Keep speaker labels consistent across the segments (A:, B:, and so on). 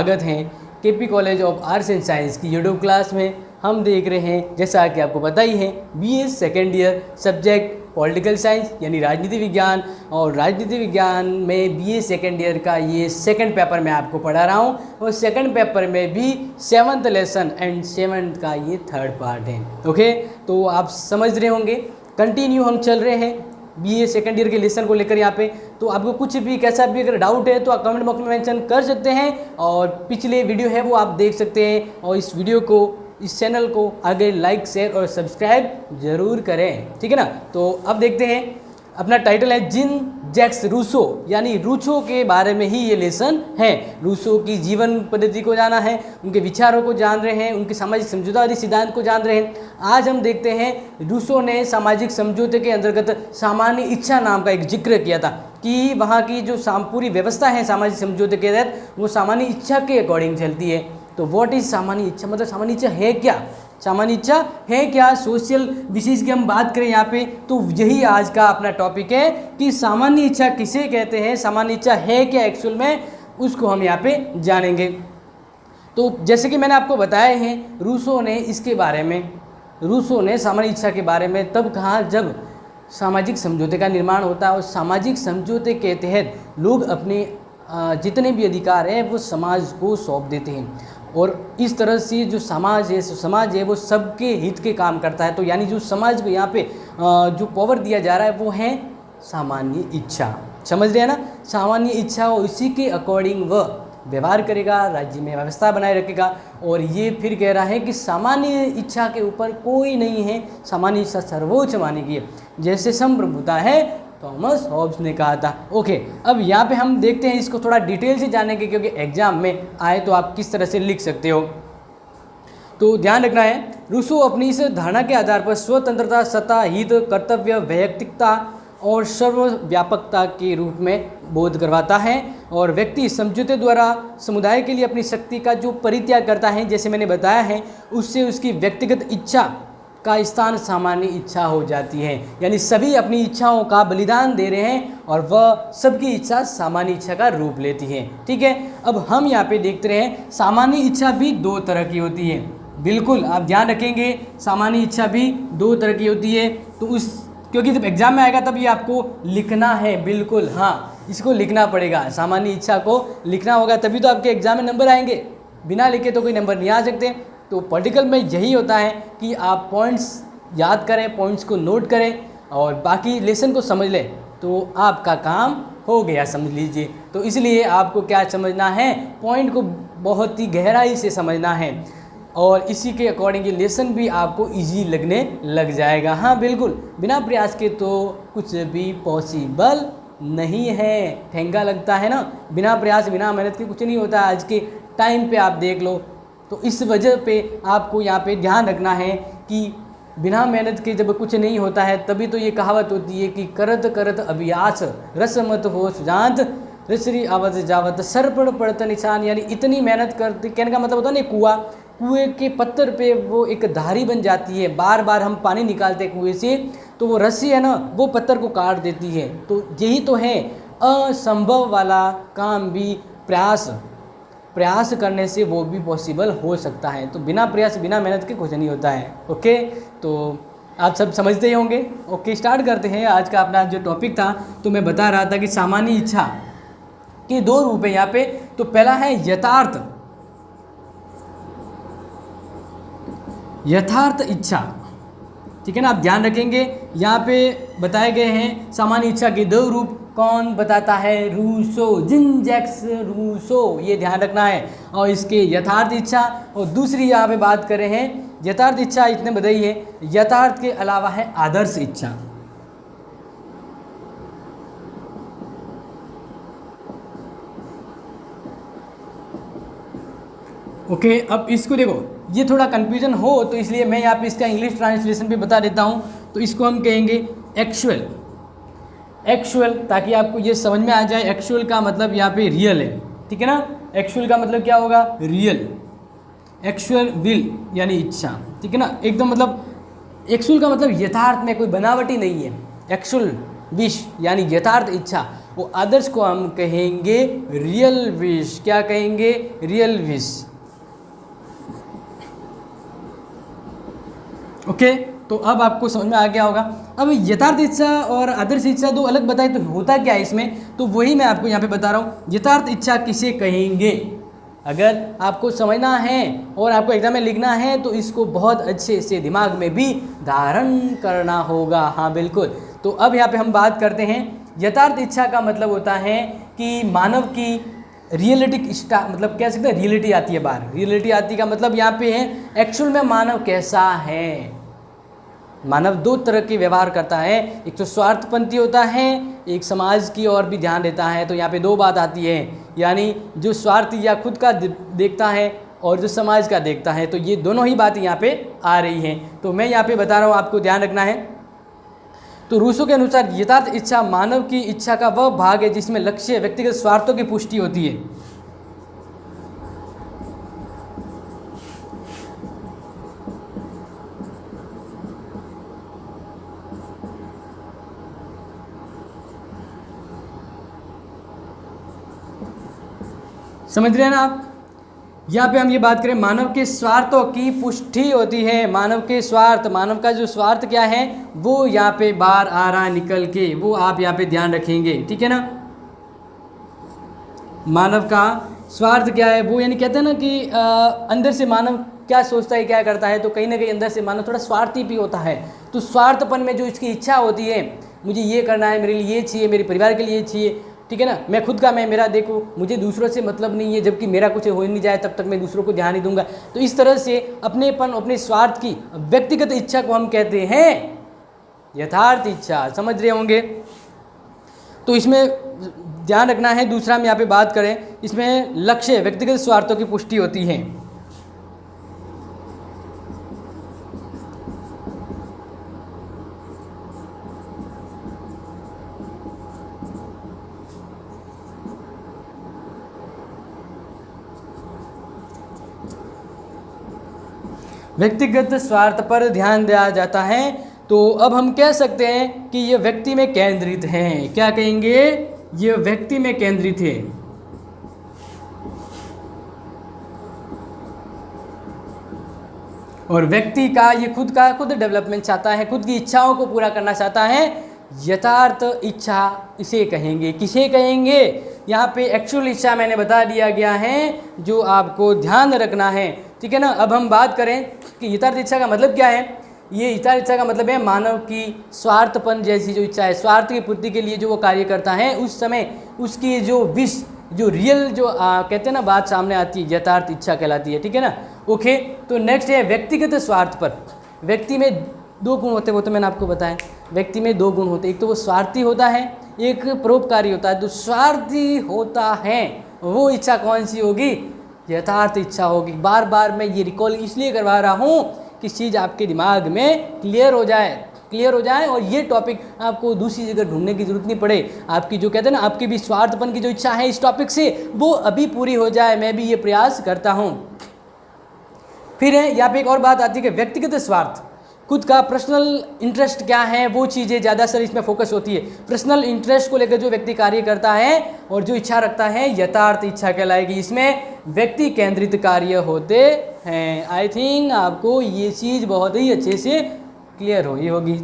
A: स्वागत है KP college of arts and science की यूट्यूब क्लास में। हम देख रहे हैं, जैसा कि आपको पता ही है, BA second year subject political science यानी राजनीति विज्ञान। और राजनीति विज्ञान में बीए सेकेंड ईयर का ये सेकंड पेपर मैं आपको पढ़ा रहा हूँ, और सेकंड पेपर में भी 7th लेसन एंड 7th का ये थर्ड पार्ट है। ओके, तो आप समझ रहे होंगे, कंटिन्यू हम चल रहे हैं बीए सेकेंड ईयर के लेसन को लेकर यहाँ पे। तो आपको कुछ भी कैसा भी अगर डाउट है तो आप कमेंट बॉक्स में मेंशन कर सकते हैं, और पिछले वीडियो है वो आप देख सकते हैं। और इस वीडियो को, इस चैनल को आगे लाइक शेयर और सब्सक्राइब जरूर करें, ठीक है ना। तो अब देखते हैं, अपना टाइटल है जीन जैक्स रूसो, यानी रूसो के बारे में ही ये लेसन है। रूसो की जीवन पद्धति को जाना है, उनके विचारों को जान रहे हैं, उनके सामाजिक समझौतावादी सिद्धांत को जान रहे हैं। आज हम देखते हैं रूसो ने सामाजिक समझौते के अंतर्गत सामान्य इच्छा नाम का एक जिक्र किया था कि वहाँ की जो पूरी व्यवस्था है सामाजिक समझौते के तहत वो सामान्य इच्छा के अकॉर्डिंग चलती है। तो व्हाट इज सामान्य इच्छा, मतलब सामान्य इच्छा है क्या, सामान्य इच्छा है क्या, सोशल विशेष की हम बात करें यहाँ पे, तो यही आज का अपना टॉपिक है कि सामान्य इच्छा किसे कहते हैं, सामान्य इच्छा है क्या एक्चुअल में, उसको हम यहाँ पे जानेंगे। तो जैसे कि मैंने आपको बताया है, रूसो ने इसके बारे में, रूसो ने सामान्य इच्छा के बारे में तब कहा जब सामाजिक समझौते का निर्माण होता है, और सामाजिक समझौते के तहत लोग अपने जितने भी अधिकार हैं वो समाज को सौंप देते हैं। और इस तरह से जो समाज है वो सबके हित के काम करता है। तो यानी जो समाज को यहाँ पे जो पावर दिया जा रहा है वो है सामान्य इच्छा, समझ रहे हैं ना। सामान्य इच्छा, और इसी के अकॉर्डिंग वह व्यवहार करेगा, राज्य में व्यवस्था बनाए रखेगा। और ये फिर कह रहा है कि सामान्य इच्छा के ऊपर कोई नहीं है, सामान्य इच्छा सर्वोच्च मानी गई है, जैसे संप्रभुता है थॉमस हॉब्स ने कहा था। ओके, अब यहाँ पे हम देखते हैं, इसको थोड़ा डिटेल से जानेंगे क्योंकि एग्जाम में आए तो आप किस तरह से लिख सकते हो। तो ध्यान रखना है, रूसो अपनी इस धारणा के आधार पर स्वतंत्रता, सत्ता, हित, कर्तव्य, वैयक्तिकता और सर्वव्यापकता के रूप में बोध करवाता है। और व्यक्ति समझौते द्वारा समुदाय के लिए अपनी शक्ति का जो परित्याग करता है, जैसे मैंने बताया है, उससे उसकी व्यक्तिगत इच्छा का स्थान सामान्य इच्छा हो जाती है। यानी सभी अपनी इच्छाओं का बलिदान दे रहे हैं और वह सबकी इच्छा सामान्य इच्छा का रूप लेती है, ठीक है। अब हम यहाँ पे देखते रहे, सामान्य इच्छा भी दो तरह की होती है। बिल्कुल आप ध्यान रखेंगे, सामान्य इच्छा भी दो तरह की होती है। तो उस, क्योंकि जब एग्जाम में आएगा तब ये आपको लिखना है, बिल्कुल हाँ, इसको लिखना पड़ेगा, सामान्य इच्छा को लिखना होगा, तभी तो आपके एग्जाम में नंबर आएंगे। बिना लिखे तो कोई नंबर नहीं आ सकते। तो पॉलिटिकल में यही होता है कि आप पॉइंट्स याद करें, पॉइंट्स को नोट करें और बाकी लेसन को समझ लें, तो आपका काम हो गया, समझ लीजिए। तो इसलिए आपको क्या समझना है, पॉइंट को बहुत ही गहराई से समझना है, और इसी के अकॉर्डिंग ये लेसन भी आपको इजी लगने लग जाएगा। हाँ बिल्कुल, बिना प्रयास के तो कुछ भी पॉसिबल नहीं है। ठेंगा लगता है ना, बिना प्रयास बिना मेहनत के कुछ नहीं होता। आज के टाइम पे आप देख लो, तो इस वजह पे आपको यहाँ पे ध्यान रखना है कि बिना मेहनत के जब कुछ नहीं होता है, तभी तो ये कहावत होती है कि करत करत अभ्यास रस मत हो सुजात रसरी आवत जावत सरपड़ पड़त निशान। यानी इतनी मेहनत करते, कहने का मतलब होता है ना, कुएं के पत्थर पे वो एक धारी बन जाती है। बार बार हम पानी निकालते हैं कुएं से, तो वो रस्सी है ना, वो पत्थर को काट देती है। तो यही तो है, असंभव वाला काम भी प्रयास करने से वो भी पॉसिबल हो सकता है। तो बिना प्रयास बिना मेहनत के कुछ नहीं होता है। ओके, तो आप सब समझते ही होंगे। ओके, स्टार्ट करते हैं आज का अपना जो टॉपिक था। तो मैं बता रहा था कि सामान्य इच्छा के दो रूप है यहाँ पे। तो पहला है यथार्थ इच्छा, ठीक है ना। आप ध्यान रखेंगे, यहाँ पे बताए गए हैं सामान्य इच्छा के दो रूप। कौन बताता है, रूसो, जीन जैक्स रूसो, ये ध्यान रखना है। और इसके यथार्थ इच्छा, और दूसरी यहाँ पे बात कर रहे हैं, यथार्थ इच्छा इतने बताई है, यथार्थ के अलावा है आदर्श इच्छा। ओके, अब इसको देखो, ये थोड़ा कंफ्यूजन हो तो इसलिए मैं यहाँ पे इसका इंग्लिश ट्रांसलेशन भी बता देता हूँ। तो इसको हम कहेंगे एक्चुअल, ताकि आपको ये समझ में आ जाए। एक्चुअल का मतलब यहाँ पे रियल है, ठीक है ना। एक्चुअल का मतलब क्या होगा, रियल। एक्चुअल विल यानी इच्छा, ठीक है ना, एकदम मतलब एक्चुअल का मतलब यथार्थ में कोई बनावटी नहीं है। एक्चुअल विश यानी यथार्थ इच्छा, वो आदर्श को हम कहेंगे रियल विश। क्या कहेंगे? Real wish. ओके, तो अब आपको समझ में आ गया होगा। अब यथार्थ इच्छा और आदर्श इच्छा दो अलग बताए तो होता क्या है इसमें, तो वही मैं आपको यहाँ पे बता रहा हूँ। यथार्थ इच्छा किसे कहेंगे? अगर आपको समझना है और आपको एग्जाम में लिखना है तो इसको बहुत अच्छे से दिमाग में भी धारण करना होगा। हाँ बिल्कुल। तो अब यहाँ पे हम बात करते हैं, यथार्थ इच्छा का मतलब होता है कि मानव की रियलिटिक इच्छा, मतलब कह सकते हैं रियलिटी आती है बाहर। रियलिटी आती का मतलब यहाँ पे है एक्चुअल में मानव कैसा है। मानव दो तरह के व्यवहार करता है, एक तो स्वार्थपंथी होता है, एक समाज की ओर भी ध्यान देता है। तो यहाँ पे दो बात आती है, यानी जो स्वार्थी या खुद का देखता है और जो समाज का देखता है, तो ये दोनों ही बातें यहाँ पे आ रही हैं। तो मैं यहाँ पे बता रहा हूँ, आपको ध्यान रखना है। तो रूसो के अनुसार यथार्थ इच्छा मानव की इच्छा का वह भाग है जिसमें लक्ष्य व्यक्तिगत स्वार्थों की पुष्टि होती है। समझ रहे हैं ना आप? यहाँ पे हम ये बात करें, मानव के स्वार्थों की पुष्टि होती है। मानव के स्वार्थ, मानव का जो स्वार्थ क्या है वो यहाँ पे बाहर आ रहा है निकल के, वो आप यहाँ पे ध्यान रखेंगे, ठीक है ना। मानव का स्वार्थ क्या है वो, यानी कहते हैं ना कि अंदर से मानव क्या सोचता है, क्या करता है, तो कहीं ना कहीं अंदर से मानव थोड़ा स्वार्थी भी होता है। तो स्वार्थपन में जो इसकी इच्छा होती है, मुझे ये करना है, मेरे लिए ये चाहिए, मेरे परिवार के लिए ये चाहिए, ठीक है ना, मैं खुद का मैं मेरा देखूँ, मुझे दूसरों से मतलब नहीं है, जबकि मेरा कुछ हो नहीं जाए तब तक मैं दूसरों को ध्यान नहीं दूंगा। तो इस तरह से अपनेपन, अपने स्वार्थ की व्यक्तिगत इच्छा को हम कहते हैं यथार्थ इच्छा। समझ रहे होंगे? तो इसमें ध्यान रखना है। दूसरा हम यहाँ पे बात करें, इसमें लक्ष्य व्यक्तिगत स्वार्थों की पुष्टि होती है। व्यक्तिगत स्वार्थ पर ध्यान दिया जाता है। तो अब हम कह सकते हैं कि ये व्यक्ति में केंद्रित हैं। क्या कहेंगे? ये व्यक्ति में केंद्रित है। और व्यक्ति का ये खुद डेवलपमेंट चाहता है, खुद की इच्छाओं को पूरा करना चाहता है। यथार्थ इच्छा इसे कहेंगे। किसे कहेंगे? यहाँ पे एक्चुअल इच्छा मैंने बता दिया गया है, जो आपको ध्यान रखना है, ठीक है ना। अब हम बात करें कि यथार्थ इच्छा का मतलब क्या है। ये यथार्थ इच्छा का मतलब है मानव की स्वार्थपन जैसी जो इच्छा है, स्वार्थ की पूर्ति के लिए जो वो कार्य करता है, उस समय उसकी जो विश, जो रियल जो कहते हैं ना बात सामने आती है, यथार्थ इच्छा कहलाती है, ठीक है ना। ओके, तो नेक्स्ट है व्यक्तिगत स्वार्थ पर। व्यक्ति में दो गुण होते हैं, वो तो मैंने आपको बताया। व्यक्ति में दो गुण होते हैं, एक तो वो स्वार्थी होता है, एक परोपकारी होता है। तो स्वार्थी होता है वो इच्छा कौन सी होगी? यथार्थ इच्छा होगी। बार बार मैं ये रिकॉल इसलिए करवा रहा हूँ कि चीज़ आपके दिमाग में क्लियर हो जाए और ये टॉपिक आपको दूसरी जगह ढूंढने की जरूरत नहीं पड़े। आपकी जो कहते हैं ना, आपकी भी स्वार्थपन की जो इच्छा है इस टॉपिक से, वो अभी पूरी हो जाए। मैं भी ये प्रयास करता हूँ। फिर है यहाँ पे एक और बात आती है कि व्यक्तिगत स्वार्थ, खुद का पर्सनल इंटरेस्ट क्या है, वो चीज़ें ज़्यादा सर इसमें फोकस होती है। पर्सनल इंटरेस्ट को लेकर जो व्यक्ति कार्य करता है और जो इच्छा रखता है, यथार्थ इच्छा कहलाएगी। इसमें व्यक्ति केंद्रित कार्य होते हैं। आई थिंक आपको ये चीज़ बहुत ही अच्छे से क्लियर हुई होगी।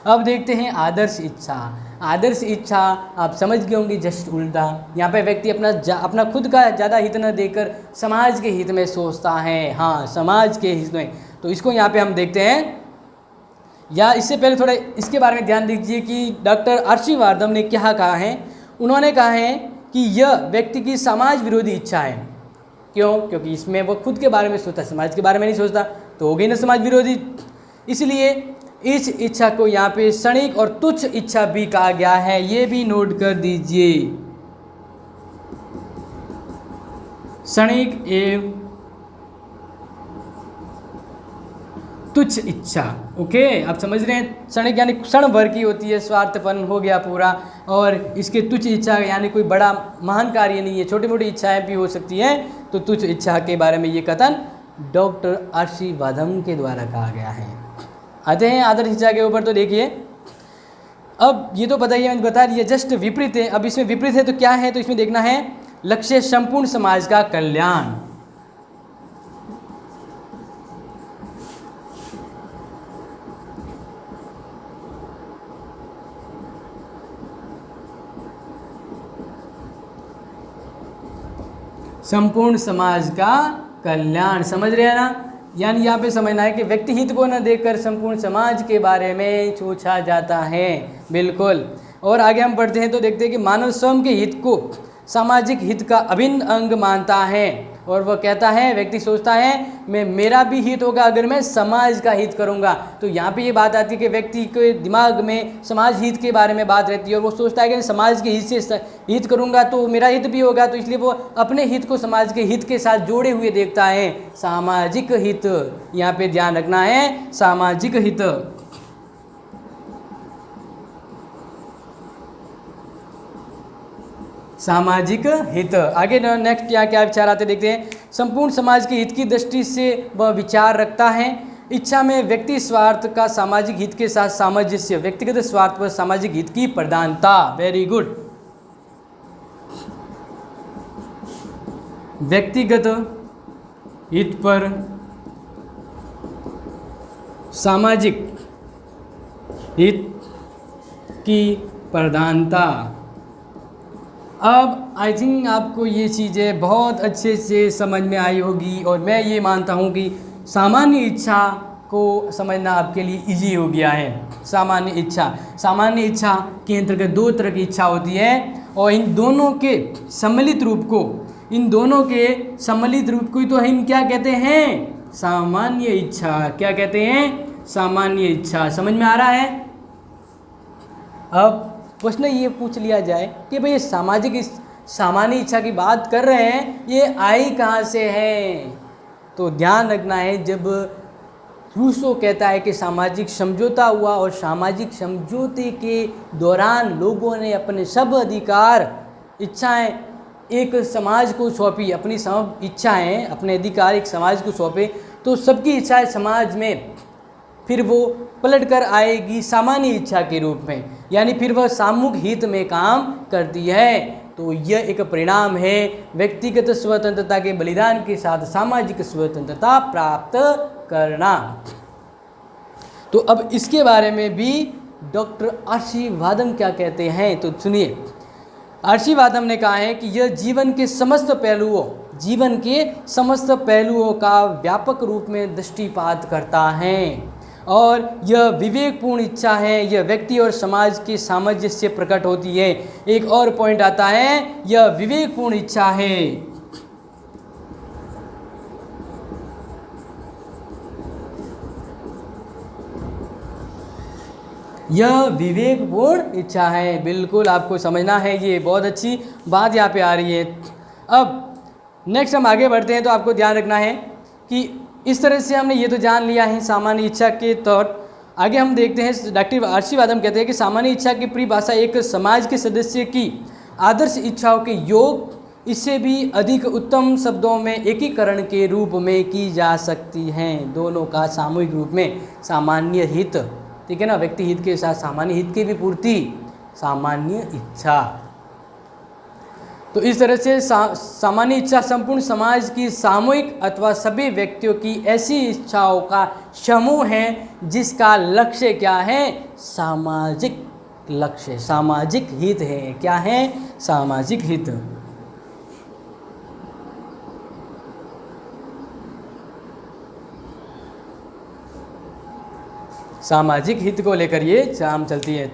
A: अब देखते हैं आदर्श इच्छा। आदर्श इच्छा आप समझ गए होंगे, जस्ट उल्टा। यहाँ पे व्यक्ति अपना खुद का ज़्यादा हित न देकर समाज के हित में सोचता है। हाँ, समाज के हित में। तो इसको यहाँ पे हम देखते हैं, या इससे पहले थोड़ा इसके बारे में ध्यान दीजिए कि डॉक्टर आशीर्वादम ने क्या कहा है। उन्होंने कहा है कि यह व्यक्ति की समाज विरोधी इच्छा है। क्यों? क्योंकि इसमें वो खुद के बारे में सोचता, समाज के बारे में नहीं सोचता, तो हो गई ना समाज विरोधी। इसलिए इस इच्छा को यहाँ पे क्षणिक और तुच्छ इच्छा भी कहा गया है। ये भी नोट कर दीजिए, क्षणिक एवं तुच्छ इच्छा। ओके, आप समझ रहे हैं। क्षणिक यानी क्षण भर की होती है, स्वार्थपन हो गया पूरा। और इसके तुच्छ इच्छा यानी कोई बड़ा महान कार्य नहीं है, छोटी मोटी इच्छाएं भी हो सकती हैं। तो तुच्छ इच्छा के बारे में ये कथन डॉक्टर आशीर्वादम के द्वारा कहा गया है। आते हैं आदर्श इच्छा के ऊपर। तो देखिए, अब ये तो बताइए, मैंने बता दिया जस्ट विपरीत है। अब इसमें विपरीत है तो क्या है, तो इसमें देखना है लक्ष्य संपूर्ण समाज का कल्याण। संपूर्ण समाज का कल्याण, समझ रहे हैं ना। यानी यहाँ पे समझना है कि व्यक्ति हित को न देखकर संपूर्ण समाज के बारे में सोचा जाता है। बिल्कुल। और आगे हम बढ़ते हैं तो देखते हैं कि मानव स्वयं के हित को सामाजिक हित का अभिन्न अंग मानता है। और वह कहता है, व्यक्ति सोचता है मैं मेरा भी हित होगा अगर मैं समाज का हित करूंगा। तो यहाँ पे ये बात आती है कि व्यक्ति के दिमाग में समाज हित के बारे में बात रहती है और वो सोचता है कि समाज के हित से हित करूंगा तो मेरा हित भी होगा, तो इसलिए वो अपने हित को समाज के हित के साथ जोड़े हुए देखता है। सामाजिक हित, यहाँ पे ध्यान रखना है, सामाजिक हित। सामाजिक हित। आगे नेक्स्ट यहाँ क्या विचार आते देखते हैं। संपूर्ण समाज के हित की दृष्टि से वह विचार रखता है। इच्छा में व्यक्ति स्वार्थ का सामाजिक हित के साथ सामंजस्य, व्यक्तिगत स्वार्थ पर सामाजिक हित की प्रधानता। Very good. व्यक्तिगत हित पर सामाजिक हित की प्रधानता। अब आई थिंक आपको ये चीज़ें बहुत अच्छे से समझ में आई होगी और मैं ये मानता हूँ कि सामान्य इच्छा को समझना आपके लिए इजी हो गया है। सामान्य इच्छा के अंतर्गत दो तरह की इच्छा होती है और इन दोनों के सम्मिलित रूप को ही तो हम क्या कहते हैं, सामान्य इच्छा। क्या कहते हैं, सामान्य इच्छा। समझ में आ रहा है। अब प्रश्न ये पूछ लिया जाए कि भाई सामान्य इच्छा की बात कर रहे हैं, ये आई कहाँ से है। तो ध्यान रखना है, जब रूसो कहता है कि सामाजिक समझौता हुआ और सामाजिक समझौते के दौरान लोगों ने अपने सब अधिकार इच्छाएं एक समाज को सौंपी, अपनी सब इच्छाएं अपने अधिकार एक समाज को सौंपे, तो सबकी इच्छाएं समाज में फिर वो पलट कर आएगी सामान्य इच्छा के रूप में, यानी फिर वह सामूहिक हित में काम करती है। तो यह एक परिणाम है व्यक्तिगत स्वतंत्रता के बलिदान के साथ सामाजिक स्वतंत्रता प्राप्त करना। तो अब इसके बारे में भी डॉक्टर आशीर्वादम क्या कहते हैं, तो सुनिए। आशीर्वादम ने कहा है कि यह जीवन के समस्त पहलुओं का व्यापक रूप में दृष्टिपात करता है और यह विवेकपूर्ण इच्छा है। यह व्यक्ति और समाज के सामंजस्य से प्रकट होती है। एक और पॉइंट आता है, यह विवेकपूर्ण इच्छा है। यह विवेकपूर्ण इच्छा है। बिल्कुल आपको समझना है, ये बहुत अच्छी बात यहाँ पे आ रही है। अब नेक्स्ट हम आगे बढ़ते हैं तो आपको ध्यान रखना है कि इस तरह से हमने ये तो जान लिया है सामान्य इच्छा के तौर। आगे हम देखते हैं, डॉक्टर आशीर्वादम कहते हैं कि सामान्य इच्छा की परिभाषा एक समाज के सदस्य की आदर्श इच्छाओं के योग, इससे भी अधिक उत्तम शब्दों में एकीकरण के रूप में की जा सकती हैं। दोनों का सामूहिक रूप में सामान्य हित, ठीक है ना, व्यक्ति हित के साथ सामान्य हित की भी पूर्ति, सामान्य इच्छा। तो इस तरह से सामान्य इच्छा संपूर्ण समाज की सामूहिक अथवा सभी व्यक्तियों की ऐसी इच्छाओं का समूह है जिसका लक्ष्य क्या है, सामाजिक लक्ष्य, सामाजिक हित है। क्या है, सामाजिक हित। सामाजिक हित को लेकर ये काम चलती है।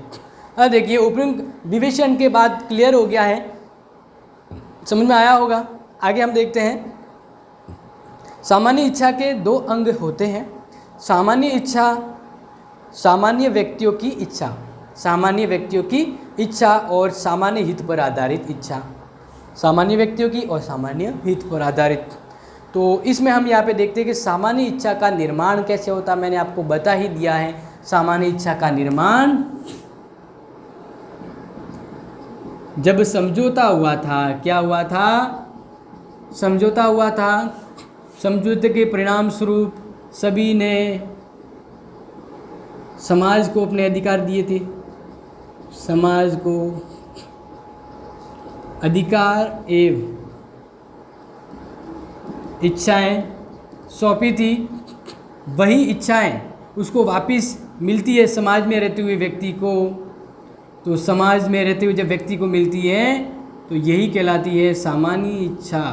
A: अब देखिए, उपयुक्त विवेचन के बाद क्लियर हो गया है, समझ में आया होगा। आगे हम देखते हैं, सामान्य इच्छा के दो अंग होते हैं। सामान्य इच्छा, सामान्य व्यक्तियों की इच्छा, सामान्य व्यक्तियों की इच्छा और सामान्य हित पर आधारित इच्छा, सामान्य व्यक्तियों की और सामान्य हित पर आधारित। तो इसमें हम यहाँ पे देखते हैं कि सामान्य इच्छा का निर्माण कैसे होता है। मैंने आपको बता ही दिया है, सामान्य इच्छा का निर्माण जब समझौता हुआ था। क्या हुआ था, समझौता हुआ था। समझौते के परिणाम स्वरूप सभी ने समाज को अपने अधिकार दिए थे। समाज को अधिकार एवं इच्छाएं सौंपी थी, वही इच्छाएं उसको वापस मिलती है समाज में रहते हुए व्यक्ति को। तो समाज में रहते हुए जब व्यक्ति को मिलती है तो यही कहलाती है सामान्य इच्छा।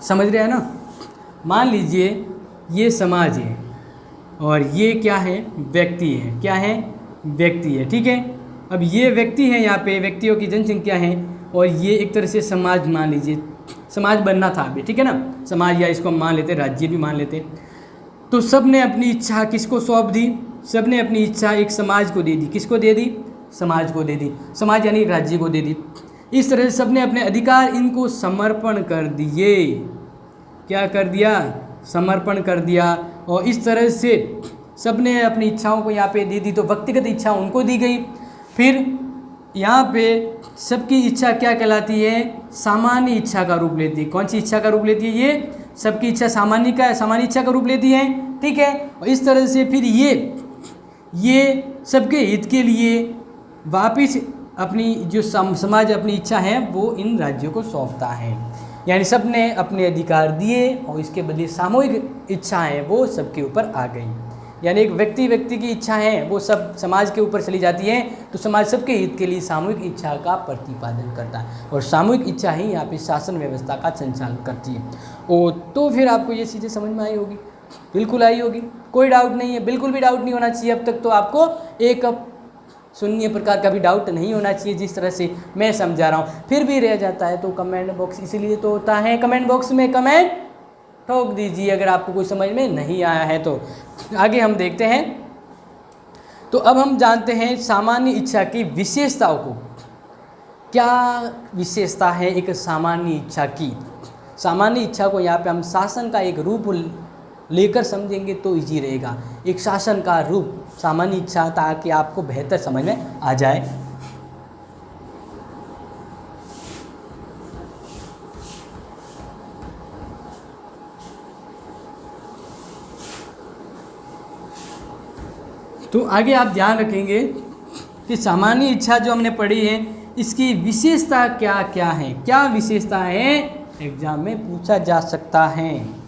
A: समझ रहे हैं ना? मान लीजिए ये समाज है और ये क्या है? व्यक्ति है। क्या है? व्यक्ति है। ठीक है, अब ये व्यक्ति है, यहाँ पे व्यक्तियों की जनसंख्या है और ये एक तरह से समाज मान लीजिए, समाज बनना था अभी, ठीक है ना, समाज, या इसको हम मान लेते, राज्य भी मान लेते। तो सब ने अपनी इच्छा किसको सौंप दी? सब ने अपनी इच्छा एक समाज को दे दी। किसको दे दी? समाज को दे दी। समाज यानी राज्य को दे दी। इस तरह से सब ने अपने अधिकार इनको समर्पण कर दिए। क्या कर दिया? समर्पण कर दिया। और इस तरह से सब ने अपनी इच्छाओं को यहाँ पे दे दी, तो व्यक्तिगत इच्छा उनको दी गई। फिर यहाँ पे सबकी इच्छा क्या कहलाती है? सामान्य इच्छा का रूप लेती है। कौन सी इच्छा का रूप लेती है? ये सबकी इच्छा सामान्य इच्छा का रूप लेती है। ठीक है, और इस तरह से फिर ये सबके हित के लिए वापिस अपनी जो समाज अपनी इच्छा है वो इन राज्यों को सौंपता है। यानी सब ने अपने अधिकार दिए और इसके बदले सामूहिक इच्छाएं वो सबके ऊपर आ गई। यानी एक व्यक्ति की इच्छा है वो सब समाज के ऊपर चली जाती है, तो समाज सबके हित के लिए सामूहिक इच्छा का प्रतिपादन करता है और सामूहिक इच्छा ही यहाँ पे शासन व्यवस्था का संचालन करती है। तो फिर आपको ये चीज़ें समझ में आई होगी, बिल्कुल आई होगी, कोई डाउट नहीं है, बिल्कुल भी डाउट नहीं होना चाहिए। अब तक तो आपको एक शून्य प्रकार का भी डाउट नहीं होना चाहिए जिस तरह से मैं समझा रहा हूँ। फिर भी रह जाता है तो कमेंट बॉक्स इसीलिए तो होता है, कमेंट बॉक्स में कमेंट ठोक दीजिए अगर आपको कोई समझ में नहीं आया है तो। आगे हम देखते हैं। तो अब हम जानते हैं सामान्य इच्छा की विशेषताओं को। क्या विशेषता है एक सामान्य इच्छा की? सामान्य इच्छा को यहाँ पे हम शासन का एक रूप लेकर समझेंगे तो इजी रहेगा। एक शासन का रूप सामान्य इच्छा, ताकि आपको बेहतर समझ में आ जाए। तो आगे आप ध्यान रखेंगे कि सामान्य इच्छा जो हमने पढ़ी है इसकी विशेषता क्या क्या है। क्या विशेषता है एग्जाम में पूछा जा सकता है।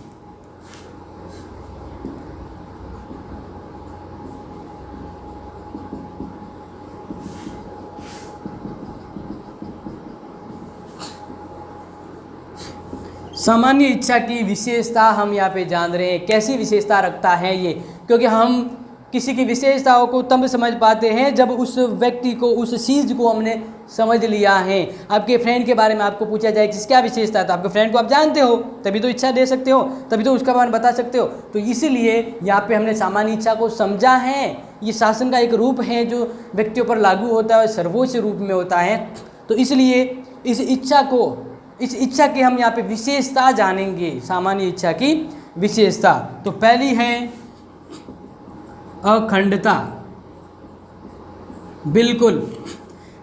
A: सामान्य इच्छा की विशेषता हम यहाँ पे जान रहे हैं। कैसी विशेषता रखता है ये? क्योंकि हम किसी की विशेषताओं को तब समझ पाते हैं जब उस व्यक्ति को, उस चीज़ को हमने समझ लिया है। आपके फ्रेंड के बारे में आपको पूछा जाए कि क्या विशेषता है, तो आपके फ्रेंड को आप जानते हो, तभी तो इच्छा दे सकते हो, तभी तो उसका बारे में बता सकते हो। तो इसीलिए यहाँ पे हमने सामान्य इच्छा को समझा है। ये शासन का एक रूप है जो व्यक्तियों पर लागू होता है और सर्वोच्च रूप में होता है। तो इसलिए इस इच्छा की हम यहाँ पे विशेषता जानेंगे। सामान्य इच्छा की विशेषता तो पहली है अखंडता। बिल्कुल,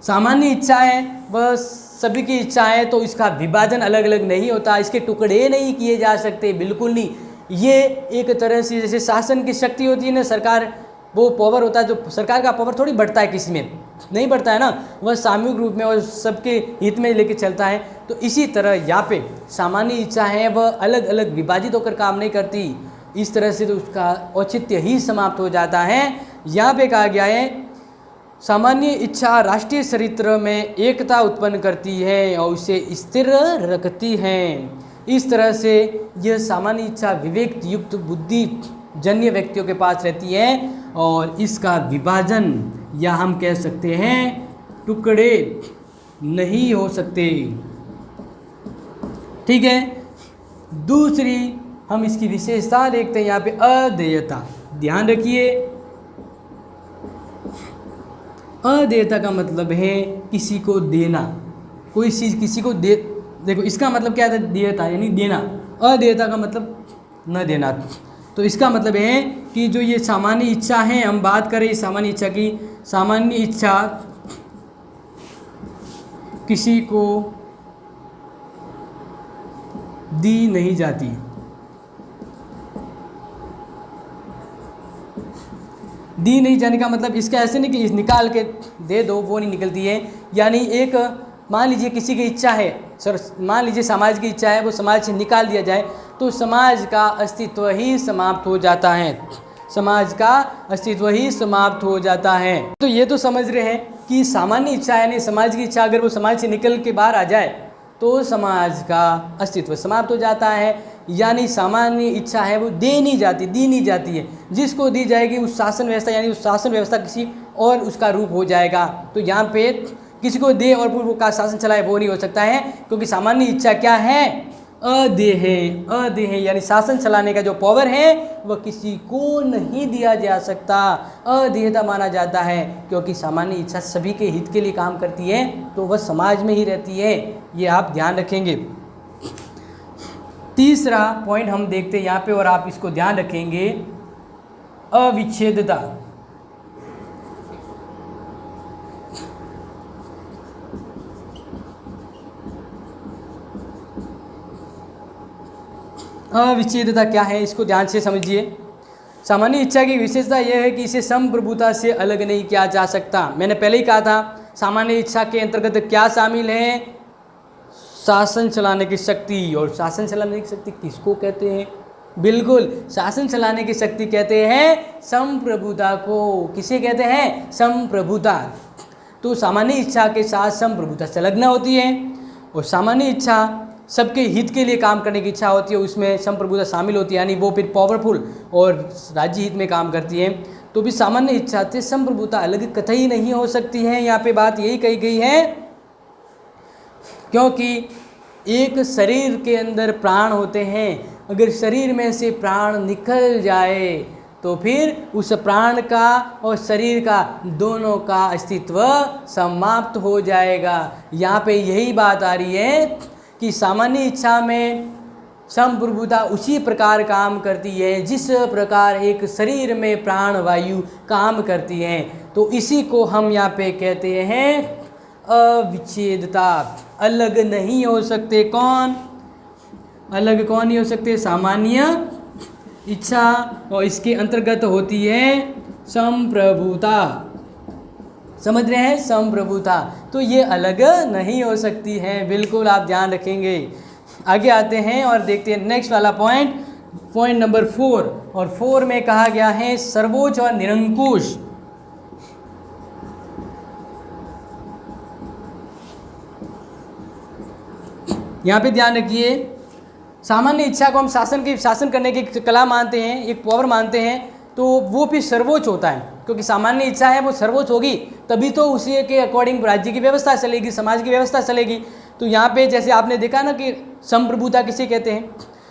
A: सामान्य इच्छा है वह सभी की इच्छा है, तो इसका विभाजन अलग अलग नहीं होता, इसके टुकड़े नहीं किए जा सकते, बिल्कुल नहीं। ये एक तरह से जैसे शासन की शक्ति होती है ना, सरकार वो पावर होता है, जो सरकार का पावर थोड़ी बढ़ता है, किसी में नहीं बढ़ता है ना, वह सामूहिक रूप में और सबके हित में लेके चलता है। तो इसी तरह यहाँ पे सामान्य इच्छा है वह अलग अलग विभाजित होकर काम नहीं करती। इस तरह से तो उसका औचित्य ही समाप्त हो जाता है। यहाँ पे कहा गया है सामान्य इच्छा राष्ट्रीय चरित्र में एकता उत्पन्न करती है और उसे स्थिर रखती है। इस तरह से यह सामान्य इच्छा विवेक युक्त बुद्धि जन्य व्यक्तियों के पास रहती है और इसका विभाजन या हम कह सकते हैं टुकड़े नहीं हो सकते। ठीक है, दूसरी हम इसकी विशेषता देखते हैं यहाँ पे अदेयता। ध्यान रखिए, अदेयता का मतलब है किसी को देना, कोई चीज़ किसी को दे। देखो इसका मतलब क्या था? देयता यानी देना। अदेयता का मतलब न देना। तो इसका मतलब है कि जो ये सामान्य इच्छा है, हम बात करें इस सामान्य इच्छा की, सामान्य इच्छा किसी को दी नहीं जाती। दी नहीं जाने का मतलब इसका ऐसे नहीं कि निकाल के दे दो, वो नहीं निकलती है। यानी एक मान लीजिए किसी की इच्छा है, मान लीजिए समाज की इच्छा है, वो समाज से निकाल दिया जाए तो समाज का अस्तित्व ही समाप्त हो जाता है, समाज का अस्तित्व ही समाप्त हो जाता है। तो ये तो समझ रहे हैं कि सामान्य इच्छा यानी समाज की इच्छा अगर वो समाज से निकल के बाहर आ जाए तो समाज का अस्तित्व समाप्त हो जाता है। यानी सामान्य इच्छा है वो दी नहीं जाती है, जिसको दी जाएगी उस शासन व्यवस्था यानी उस शासन व्यवस्था किसी और उसका रूप हो जाएगा। तो यहाँ पे किसी को दे और पूर्व का शासन चलाए वो नहीं हो सकता है, क्योंकि सामान्य इच्छा क्या है, अदेह है, यानी शासन चलाने का जो पावर है वह किसी को नहीं दिया जा सकता, अदेहता माना जाता है। क्योंकि सामान्य इच्छा सभी के हित के लिए काम करती है तो वह समाज में ही रहती है, ये आप ध्यान रखेंगे। तीसरा पॉइंट हम देखते हैं यहाँ पे और आप इसको ध्यान रखेंगे, अविच्छेदता। अविच्छेदता क्या है, इसको ध्यान से समझिए। सामान्य इच्छा की विशेषता यह है कि इसे संप्रभुता से अलग नहीं किया जा सकता। मैंने पहले ही कहा था सामान्य इच्छा के अंतर्गत क्या शामिल है, शासन चलाने की शक्ति। और शासन चलाने की शक्ति किसको कहते हैं, बिल्कुल शासन चलाने की शक्ति कहते हैं संप्रभुता को। किसे कहते हैं, संप्रभुता। तो सामान्य इच्छा के साथ संप्रभुता संलग्न होती है और सामान्य इच्छा सबके हित के लिए काम करने की इच्छा होती है, उसमें संप्रभुता शामिल होती है, यानी वो फिर पावरफुल और राज्य हित में काम करती है। तो भी सामान्य इच्छा से संप्रभुता अलग कतई नहीं हो सकती है। यहाँ पे बात यही कही गई है, क्योंकि एक शरीर के अंदर प्राण होते हैं, अगर शरीर में से प्राण निकल जाए तो फिर उस प्राण का और शरीर का दोनों का अस्तित्व समाप्त हो जाएगा। यहाँ पे यही बात आ रही है कि सामान्य इच्छा में संप्रभुता उसी प्रकार काम करती है जिस प्रकार एक शरीर में प्राण वायु काम करती है। तो इसी को हम यहाँ पे कहते हैं अविच्छेदता। अलग नहीं हो सकते, कौन अलग कौन नहीं हो सकते, सामान्य इच्छा, और इसके अंतर्गत होती है संप्रभुता। समझ रहे हैं, संप्रभुता। तो ये अलग नहीं हो सकती है, बिल्कुल आप ध्यान रखेंगे। आगे आते हैं और देखते हैं नेक्स्ट वाला पॉइंट, पॉइंट नंबर 4। और 4 में कहा गया है सर्वोच्च और निरंकुश। यहाँ पे ध्यान रखिए, सामान्य इच्छा को हम शासन करने की कला मानते हैं, एक पावर मानते हैं, तो वो भी सर्वोच्च होता है, क्योंकि सामान्य इच्छा है वो सर्वोच्च होगी तभी तो उसी के अकॉर्डिंग राज्य की व्यवस्था चलेगी, समाज की व्यवस्था चलेगी। तो यहाँ पे जैसे आपने देखा ना कि संप्रभुता किसे कहते हैं,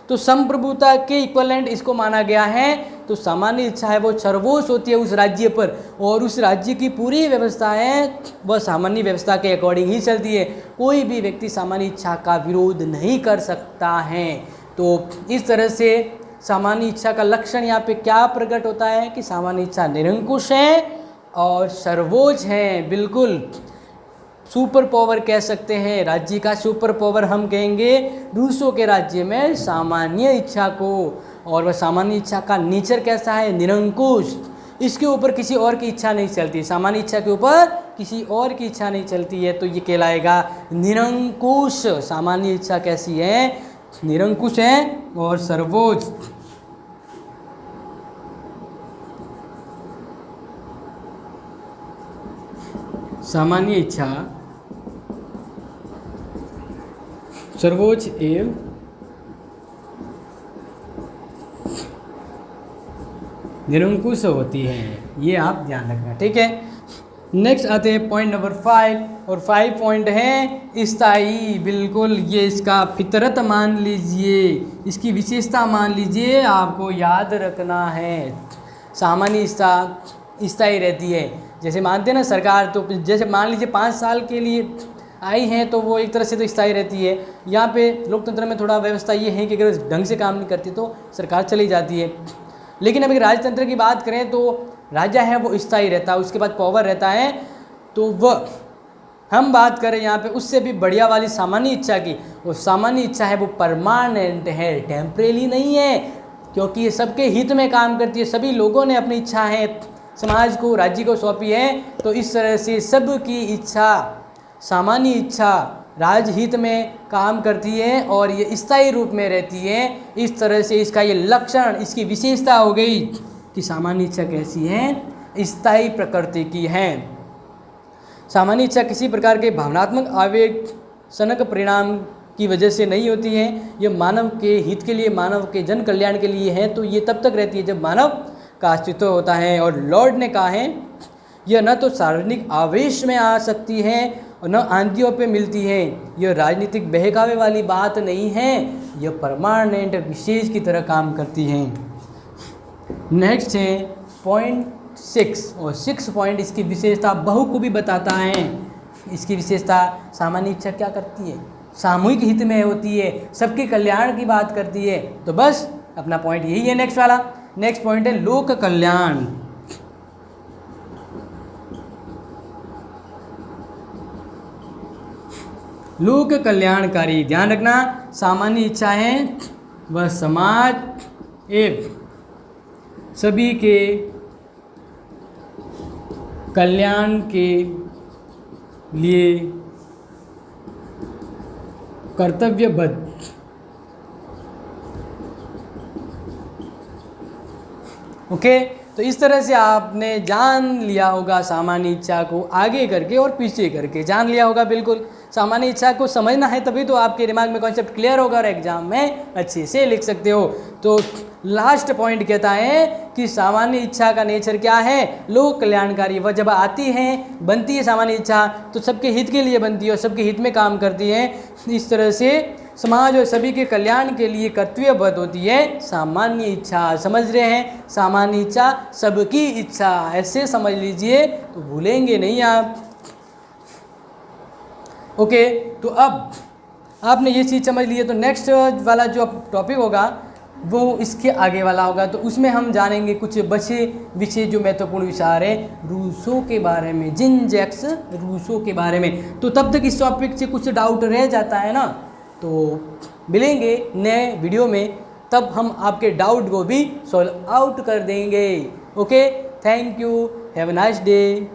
A: तो संप्रभुता के इक्वलेंट इसको माना गया है। तो सामान्य इच्छा है वो सर्वोच्च होती है उस राज्य पर, और उस राज्य की पूरी व्यवस्था है वह सामान्य व्यवस्था के अकॉर्डिंग ही चलती है। कोई भी व्यक्ति सामान्य इच्छा का विरोध नहीं कर सकता है। तो इस तरह से सामान्य इच्छा का लक्षण यहाँ पे क्या प्रकट होता है कि सामान्य इच्छा निरंकुश है और सर्वोच्च है, बिल्कुल सुपर पावर कह सकते हैं। राज्य का सुपर पावर हम कहेंगे रूसों के राज्य में सामान्य इच्छा को। और वह सामान्य इच्छा का नेचर कैसा है, निरंकुश। इसके ऊपर किसी और की इच्छा नहीं चलती, सामान्य इच्छा के ऊपर किसी और की इच्छा नहीं चलती है, तो ये कहलाएगा निरंकुश। सामान्य इच्छा कैसी है, निरंकुश है और सर्वोच्च। सामान्य इच्छा सर्वोच्च एवं निरंकुश होती है, ये आप ध्यान रखना, ठीक है। नेक्स्ट आते हैं पॉइंट नंबर 5, और 5 पॉइंट है स्थायी। बिल्कुल ये इसका फितरत मान लीजिए, इसकी विशेषता मान लीजिए, आपको याद रखना है। सामान्य इच्छा स्थायी रहती है, जैसे मानते हैं ना सरकार, तो जैसे मान लीजिए 5 साल के लिए आई हैं तो वो एक तरह से तो स्थायी रहती है। यहाँ पे लोकतंत्र में थोड़ा व्यवस्था ये है कि अगर ढंग से काम नहीं करती तो सरकार चली जाती है। लेकिन अगर राजतंत्र की बात करें तो राजा है वो स्थायी रहता है, उसके बाद पावर रहता है। तो वह हम बात करें यहाँ पे उससे भी बढ़िया वाली सामान्य इच्छा की, वो सामान्य इच्छा है वो परमानेंट है, टेम्परेरी नहीं है, क्योंकि ये सबके हित में काम करती है। सभी लोगों ने अपनी इच्छा है समाज को, राज्य को सौंपी है। तो इस तरह से सबकी इच्छा, सामान्य इच्छा राजहित में काम करती है और ये स्थायी रूप में रहती है। इस तरह से इसका ये लक्षण, इसकी विशेषता हो गई कि सामान्य इच्छा कैसी है, स्थायी प्रकृति की है। सामान्य इच्छा किसी प्रकार के भावनात्मक आवेग सनक परिणाम की वजह से नहीं होती है। ये मानव के हित के लिए, मानव के जन कल्याण के लिए है। तो ये तब तक रहती है जब मानव का अस्तित्व होता है। और लॉर्ड ने कहा है यह न तो सार्वजनिक आवेश में आ सकती है और न आंधियों पे मिलती है। यह राजनीतिक बहकावे वाली बात नहीं है, यह परमानेंट विशेष की तरह काम करती है। नेक्स्ट है पॉइंट 6 और 6 पॉइंट इसकी विशेषता बहु को भी बताता है। इसकी विशेषता सामान्य इच्छा क्या करती है, सामूहिक हित में होती है, सबके कल्याण की बात करती है। तो बस अपना पॉइंट यही है नेक्स्ट वाला। नेक्स्ट पॉइंट है लोक कल्याण। लोक कल्याणकारी, ध्यान रखना सामान्य इच्छा है वह समाज एवं सभी के कल्याण के लिए कर्तव्यबद्ध। ओके, तो इस तरह से आपने जान लिया होगा सामान्य इच्छा को, आगे करके और पीछे करके जान लिया होगा। बिल्कुल सामान्य इच्छा को समझना है तभी तो आपके दिमाग में कॉन्सेप्ट क्लियर होगा और एग्जाम में अच्छे से लिख सकते हो। तो लास्ट पॉइंट कहता है कि सामान्य इच्छा का नेचर क्या है, लोक कल्याणकारी। वह जब आती है, बनती है सामान्य इच्छा तो सबके हित के लिए बनती है और सबके हित में काम करती है। इस तरह से समाज और सभी के कल्याण के लिए कर्तव्यबद्ध होती है सामान्य इच्छा। समझ रहे हैं, सामान्य इच्छा सबकी इच्छा, ऐसे समझ लीजिए तो भूलेंगे नहीं आप। ओके, तो अब आपने ये चीज़ समझ ली है तो नेक्स्ट वाला जो टॉपिक होगा वो इसके आगे वाला होगा। तो उसमें हम जानेंगे कुछ बचे विषय जो महत्वपूर्ण विचार है रूसो के बारे में, जीन जैक्स रूसो के बारे में। तो तब तक इस टॉपिक से कुछ डाउट रह जाता है ना, तो मिलेंगे नए वीडियो में, तब हम आपके डाउट को भी सॉल्व आउट कर देंगे। Okay, thank you, have a nice day.